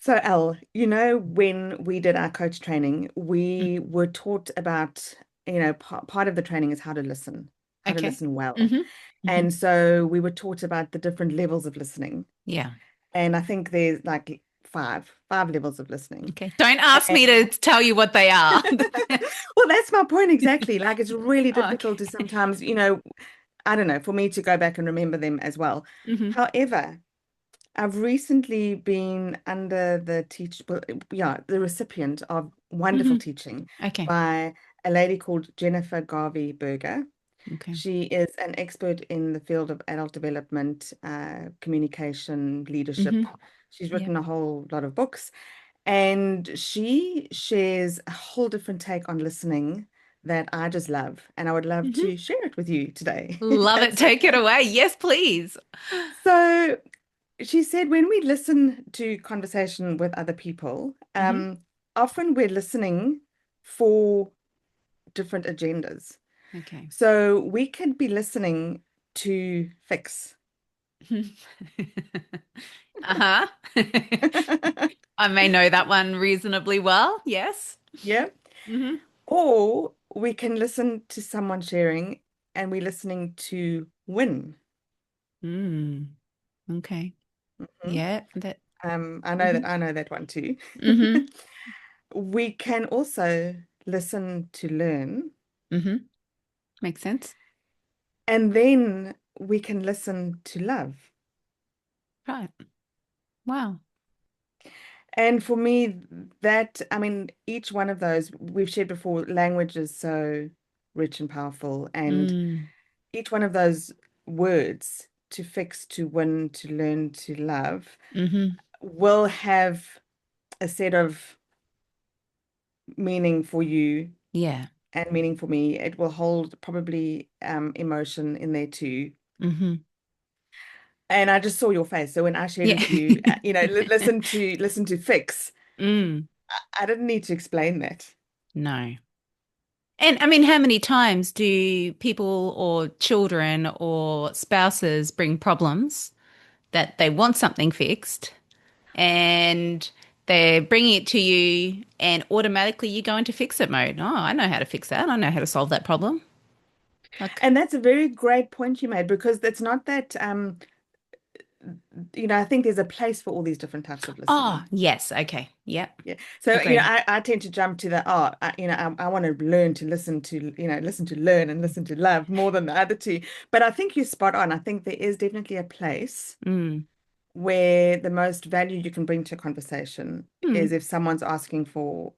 So, Elle, when we did our coach training, Mm. we were taught about, part of the training is how to Okay. listen well. hmm hmm And so we were taught about the different levels of listening. Yeah. And I think there's like five levels of listening. Okay. Don't ask And me to tell you what they are. well, that's my point exactly. Like it's really Oh, difficult to okay. sometimes, I don't know, for me to go back and remember them as well. hmm However, I've recently been under the recipient of wonderful hmm teaching Okay. by a lady called Jennifer Garvey Berger. Okay. She is an expert in the field of adult development, communication, hmm leadership. She's Yeah. written a whole lot of books, and she shares a whole different take on listening that I just love, and I would love hmm to share it with you today, if Love it. that's Take it okay. away. Yes, please. So she said when we listen to conversation with other people, hmm often we're listening for different agendas. Okay. So we could be listening to fix. Uh-huh. I may know that one reasonably well. Yes. Yeah. hmm Or we can listen to someone sharing and we're listening to win. Mm. Okay. Mhm. Yeah. That. I hmm know that one too. hmm We can also listen to learn, hmm Makes sense. and then we can listen to love. Right. Wow. And for me, I mean, each one of those we've shared before, language is so rich and powerful. And Mm. each one of those words, to fix, to win, to learn, to love, hmm will have a set of meaning for you Yeah. and meaning for me. It will hold probably emotion in there too. hmm And I just saw your face. So when I shared Yeah. with you, listen to fix, Mm. I didn't need to explain that. No. And I mean, how many times do people or children or spouses bring problems that they want something fixed and they're bringing it to you and automatically you go into fix it mode? Oh, I know how to fix that. I know how to solve that problem. Like, And that's a very great point you made because it's not that I think there's a place for all these different types of oh, listening. yes. Okay. Yep. Yeah. So, Agree. I tend to jump to the, I want to learn to listen to learn and listen to love more than the other two. But I think you're spot on. I think there is definitely a place Mm. where the most value you can bring to a conversation is Mm. if someone's asking for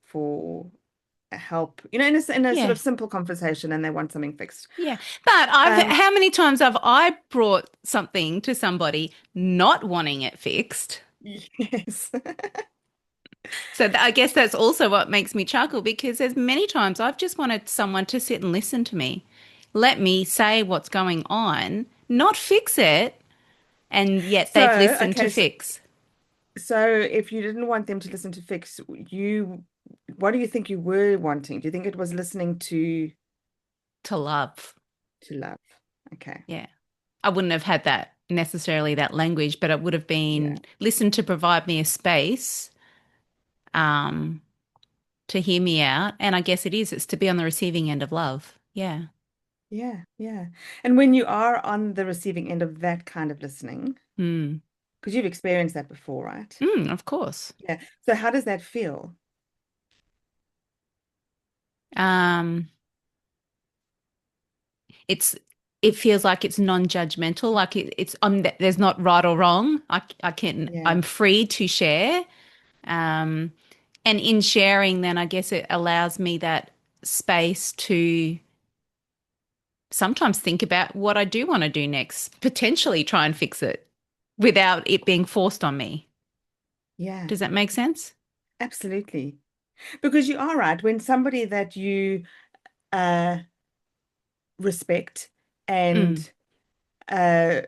help, in a sort Yeah. of simple conversation and they want something fixed. Yeah. But I've, Um, how many times have I brought something to somebody not wanting it fixed? yes. So I guess that's also what makes me chuckle because there's many times I've just wanted someone to sit and listen to me, let me say what's going on, not fix it, and yet they've So, listened to okay, fix, so if you didn't want them to listen to fix, what do you think you were wanting? Do you think it was listening to love. to love? Okay. Yeah. I wouldn't have had that necessarily that language, but it would have Yeah. been listen to provide me a space um to hear me out. And I guess it's to be on the receiving end of love. Yeah. Yeah. Yeah. And when you are on the receiving end of that kind of listening, Mm. because you've experienced that before, right? Of course. Yeah. So how does that feel? Um it's it feels like it's non-judgmental, like it's there's not right or wrong. I can Yeah. I'm free to share. Um, and in sharing, then I guess it allows me that space to sometimes think about what I do want to do next, potentially try and fix it without it being forced on me. Yeah. Does that make sense? Absolutely. Because you are right. When somebody that you uh respect Mm, and uh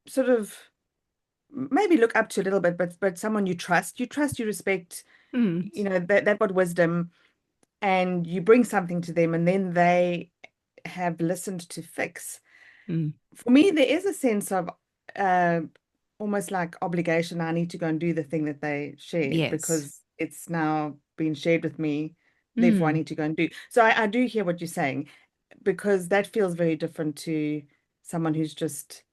sort of maybe look up to a little bit, but someone you respect, mm, that what wisdom, and you bring something to them, and then they have listened to fix. mm, For me, there is a sense of uh, almost like obligation. I need to go and do the thing that they shared Yes. because it's now been shared with me. Therefore, I Mm, need to go and do. So I do hear what you're saying because that feels very different to someone who's just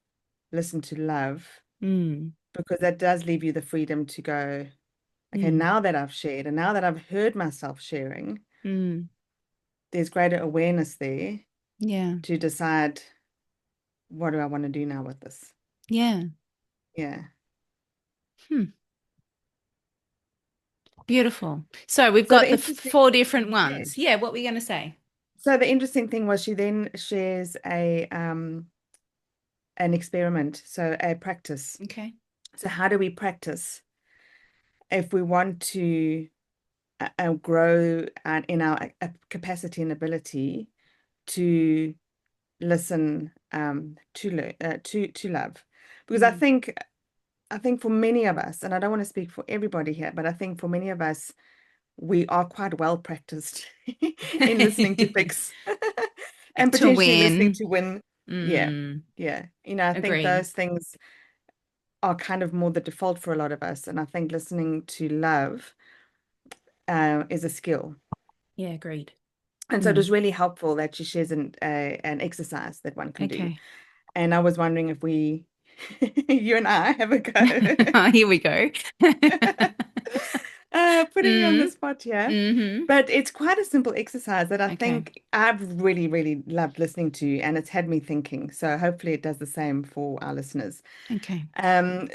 listened to love, mm, because that does leave you the freedom to go, okay, mm, now that I've shared and now that I've heard myself sharing, mm. there's greater awareness there Yeah. to decide what do I want to do now with this. Yeah. Yeah. Hmm. Beautiful. So we've So got the the interesting, four different yeah. ones. Yeah, what were you going to say? So the interesting thing was she then shares a an experiment, so a practice. Okay. So how do we practice if we want to grow in our capacity and ability to listen, to learn, to love? Because Mm. I think for many of us, and I don't want to speak for everybody here, but I think for many of us, we are quite well practiced in listening to fix and To potentially listening win. to win. Yeah. Mm. Yeah. I think Agreed. those things are kind of more the default for a lot of us. And I think listening to love is a skill. Yeah, agreed. And so it was Mm. really helpful that she shares an exercise that one can do. Okay. And I was wondering if you and I, have a go. Here we go. Putting you on the Mm. spot here. Mm-hmm. But it's quite a simple exercise that I Okay. think I've really, really loved listening to, and it's had me thinking. So hopefully it does the same for our listeners. Okay. Um,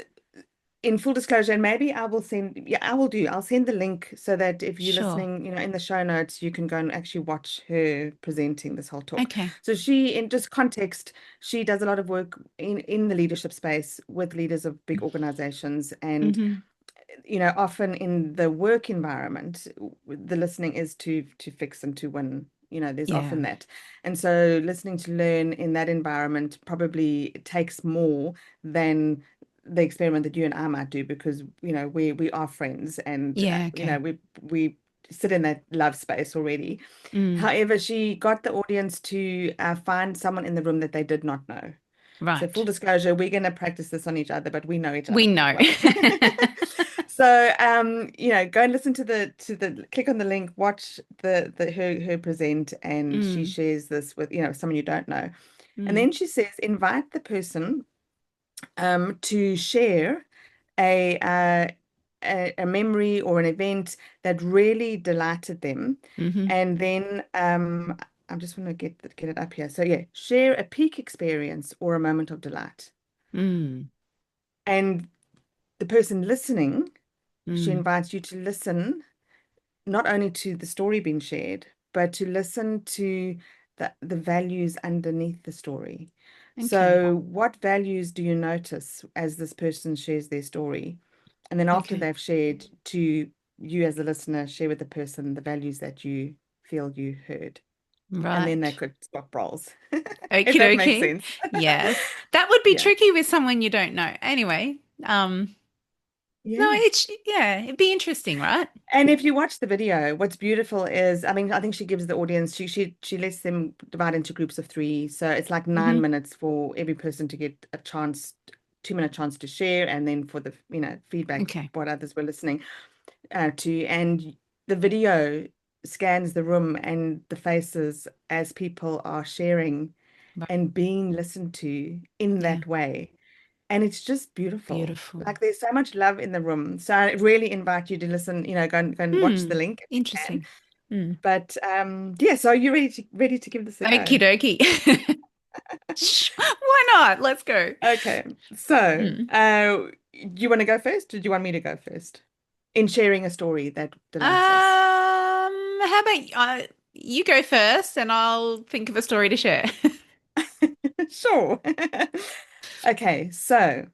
in full disclosure, and maybe I will send, yeah, I will do. I'll send the link so that if you're Sure. listening, in the show notes, you can go and actually watch her presenting this whole talk. Okay. So she, in just context, she does a lot of work in the leadership space with leaders of big organizations, and Mm-hmm. often in the work environment, the listening is to fix and to win. There's Yeah. often that. And so listening to learn in that environment probably takes more than the experiment that you and I might do, because, we are friends, and, Yeah, okay. we sit in that love space already. Mm. However, she got the audience to find someone in the room that they did not know. So full Right. disclosure, we're going to practice this on each other, but we know each other We quite know. well. So, go and listen to click on the link, watch her present, and she Mm. shares this with, someone you don't know. And Mm. then she says, invite the person to share a, uh, a memory or an event that really delighted them. Mm-hmm. And then I just want to get it up here. So yeah, share a peak experience or a moment of delight. Mm. And the person listening, she Mm. invites you to listen not only to the story being shared, but to listen to the values underneath the story. Okay. So, what values do you notice as this person shares their story? And then after Okay. they've shared, to you as a listener, share with the person the values that you feel you heard. And then they Right. could swap roles, if Okie that makes dokie. sense. Yes. That would be Yeah. tricky with someone you don't know. Anyway, no, Yeah. yeah, it'd be interesting, right? And if you watch the video, what's beautiful is, I mean, I think she gives the audience, she lets them divide into groups of three. So it's like Mm-hmm. 9 minutes for every person to get a chance, 2 minute chance to share, and then for the, feedback, Okay. what others were listening to. And the video scans the room and the faces as people are sharing Right. and being listened to in Yeah. that way. And it's just beautiful. Beautiful. Like there's so much love in the room. So I really invite you to listen, go and watch the Hmm. link if you can. Interesting. Hmm. But yeah, so are you ready to give this a Okie go? dokie. Why not? Let's go. Okay. So, Hmm. do you want to go first, or do you want me to go first in sharing a story that delights us? How about you go first and I'll think of a story to share. Sure. Okay, so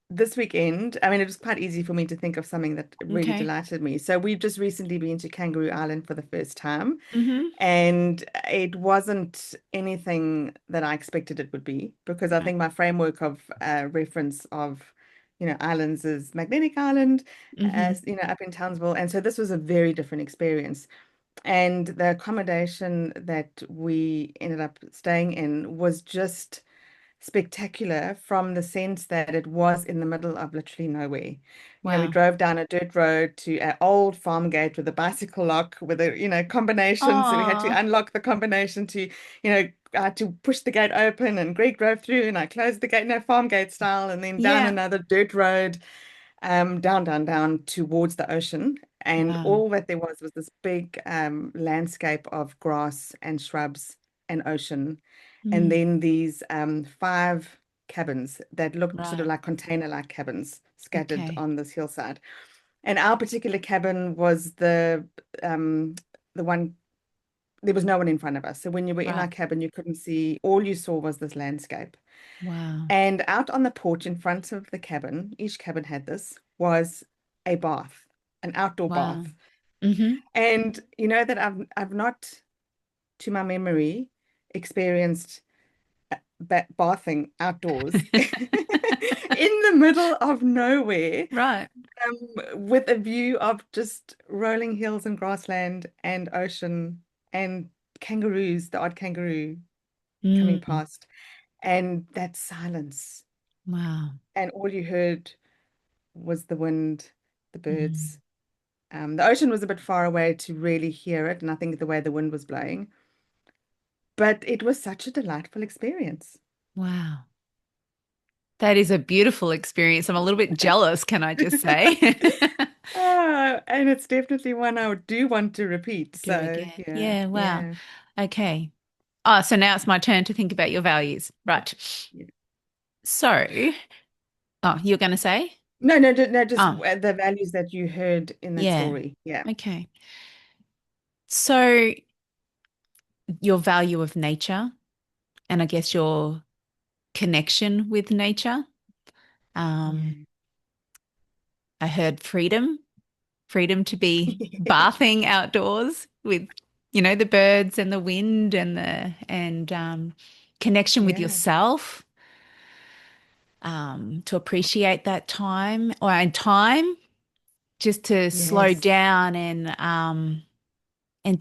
this weekend, I mean, it was quite easy for me to think of something that really Okay. delighted me. So we've just recently been to Kangaroo Island for the first time. Mm-hmm. And it wasn't anything that I expected it would be, because I Right. think my framework of reference of, islands is Magnetic Island, Mm-hmm. as up in Townsville. And so this was a very different experience. And the accommodation that we ended up staying in was just spectacular from the sense that it was in the middle of literally nowhere. We Wow. drove down a dirt road to an old farm gate with a bicycle lock with a, combination. So we had to Oh, unlock the combination to, I had to push the gate open, and Greg drove through and I closed the gate, farm gate style, and then down yeah. another dirt road, down, down, down towards the ocean. And Wow. all that there was this big landscape of grass and shrubs and ocean. And Mm, then these five cabins that looked sort of right. like container-like cabins scattered Okay. on this hillside. And our particular cabin was the one, there was no one in front of us. So when you were in our Right. cabin, you couldn't see, all you saw was this landscape. Wow. And out on the porch in front of the cabin, each cabin had this, was a bath, an outdoor Wow. bath. Mm-hmm. And you know that I've not, to my memory, experienced bathing outdoors in the middle of nowhere, Right. with a view of just rolling hills and grassland and ocean and kangaroos, the odd kangaroo coming Mm. past, and that silence. Wow. And all you heard was the wind, the Mm. birds. The ocean was a bit far away to really hear it, and I think the way the wind was blowing. But it was such a delightful experience. Wow. That is a beautiful experience. I'm a little bit jealous, can I just say? And it's definitely one I do want to repeat. Do So again. yeah, Yeah, wow. yeah, Okay. Oh, so now it's my turn to think about your values. Right. yeah. So, oh, you're going to say? No, no, no, just Oh, the values that you heard in that yeah. story. Yeah. Okay. So, your value of nature and I guess your connection with nature. Um, Yeah. I heard freedom, freedom to be bathing outdoors with, the birds and the wind and connection with Yeah. yourself, to appreciate that time or and time just to slow Yes. down and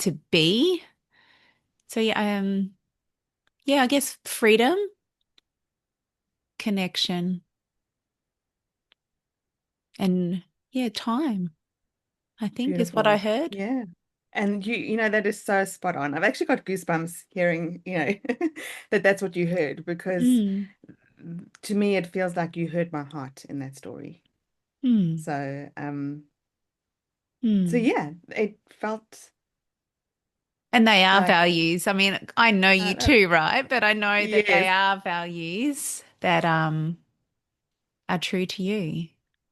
to be. So yeah, I guess freedom, connection, and yeah, time, I think is what I Beautiful. heard. Yeah. And that is so spot on. I've actually got goosebumps hearing, that that's what you heard, because Mm, to me it feels like you heard my heart in that story. mm, So mm. yeah, it felt And they are like values. I mean, I know you uh, too, right? But I know that they yes, are values that are true to you.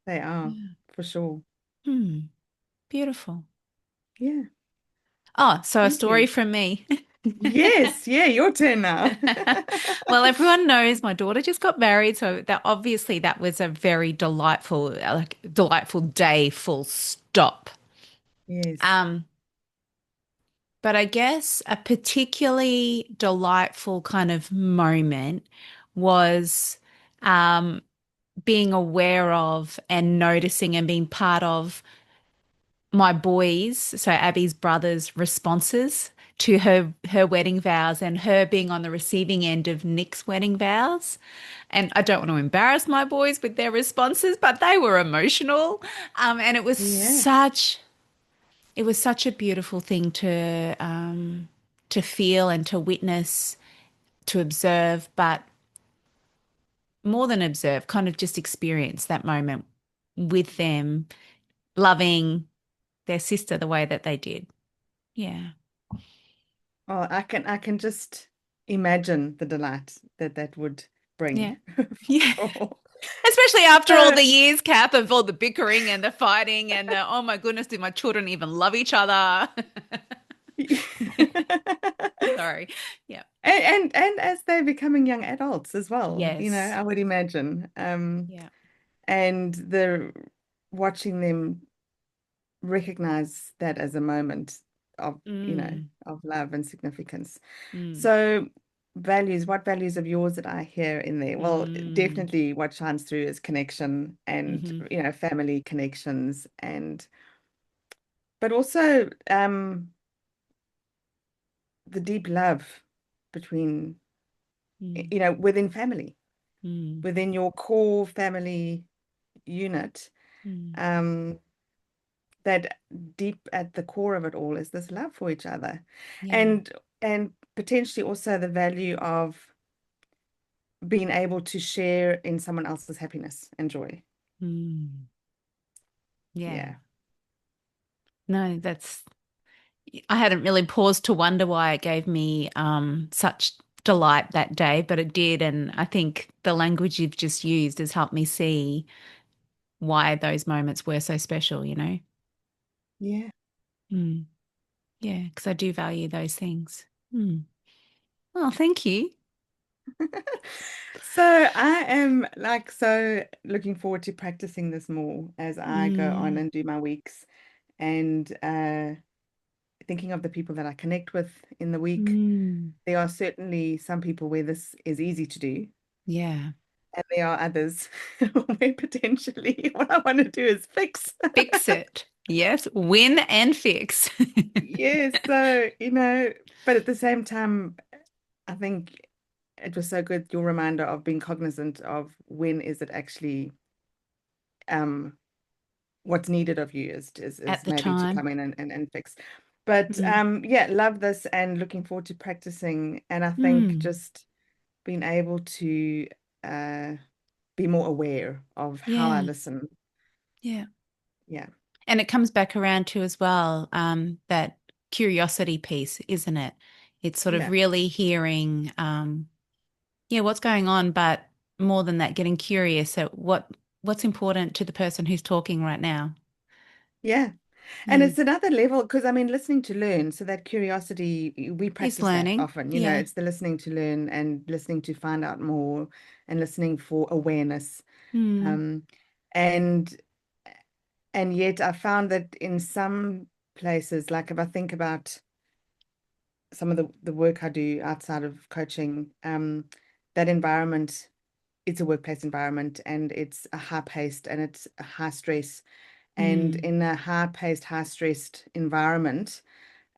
they are Yeah. for sure. Hmm. Beautiful. Yeah. Oh, so a Thank story you. from me. Yes, yeah, your turn now. Well, everyone knows my daughter just got married, so that obviously that was a very delightful, like delightful day, full stop. Yes. Um, but I guess a particularly delightful kind of moment was um, being aware of and noticing and being part of my boys, so Abby's brother's responses to her wedding vows and her being on the receiving end of Nick's wedding vows. And I don't want to embarrass my boys with their responses, but they were emotional. And Yeah. it was such a beautiful thing to feel and to witness, to observe, but more than observe, kind of just experience that moment with them, loving their sister the way that they did. Yeah. Oh, I can just imagine the delight that that would Yeah. bring Yeah. for sure. Especially after all So the years, Kath, of all the bickering and the fighting and the, oh my goodness, do my children even love each other? Sorry. Yeah. and as they're becoming young adults as well, Yes. I would imagine. Yeah. And the watching them recognize that as a moment of, Mm, of love and significance. mm, So what values of yours did I hear in there? Well, mm, definitely what shines through is connection and, hmm family connections, but also the deep love between Mm, within family, mm, within your core family unit, mm. um, that deep at the core of it all is this love for each other, Yeah. and potentially also the value of being able to share in someone else's happiness and joy. Mm. Yeah. Yeah. No, I hadn't really paused to wonder why it gave me such delight that day, but it did. And I think the language you've just used has helped me see why those moments were so special, you know? Yeah. Mm. Yeah, because I do value those things. Mm. Well, thank you. So I am like so looking forward to practicing this more as I go on Mm. and do my weeks, and thinking of the people that I connect with in the week. Mm. There are certainly some people where this is easy to do, Yeah. and there are others where potentially what I want to do is fix. Fix it. Yes, win and fix. Yes, so but at the same time, I think it was so good, your reminder of being cognizant of when is it actually um what's needed of you At is the maybe to time. come in and fix. But Mm. yeah, love this and looking forward to practicing. And I think Mm. just being able to uh be more aware of how I Yeah. listen. Yeah. Yeah. And it comes back around to as well, that curiosity piece, isn't it? It's sort of Yeah. really hearing, yeah, what's going on, but more than that, getting curious at what's important to the person who's talking right now. Yeah. And Mm. it's another level because I mean, listening to learn. So that curiosity, we Is practice that learning. often. Yeah. It's the listening to learn and listening to find out more and listening for awareness. Mm. Um, and yet I found that in some places, like if I think about some of the work I do outside of coaching, that environment, it's a workplace environment and it's a high paced and it's a high stress. And Mm. in a high paced, high stressed environment,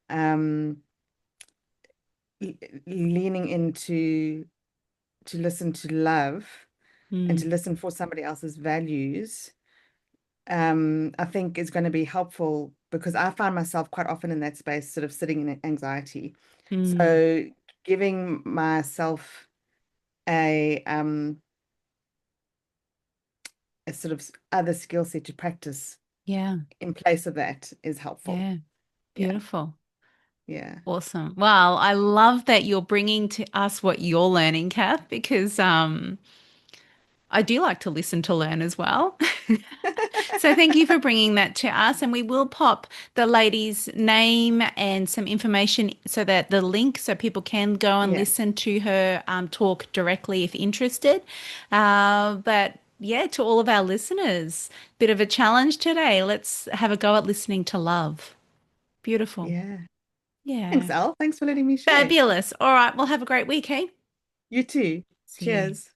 um, leaning into to listen to love and to Mm. listen for somebody else's values, I think is going to be helpful because I find myself quite often in that space, sort of sitting in anxiety. Mm. So giving myself a um a sort of other skill set to practice Yeah. in place of that is helpful. Yeah. Yeah, Beautiful. yeah, Awesome. Well, I love that you're bringing to us what you're learning, Kath, because I do like to listen to learn as well. So thank you for bringing that to us, and we will pop the lady's name and some information so that the link so people can go and yeah, listen to her talk directly if interested. But yeah, to all of our listeners, bit of a challenge today. Let's have a go at listening to love. Beautiful. yeah. Thanks, Yeah. Al. Thanks for letting me share. Fabulous. All right. Well, have a great week, hey? You too. See you. Cheers.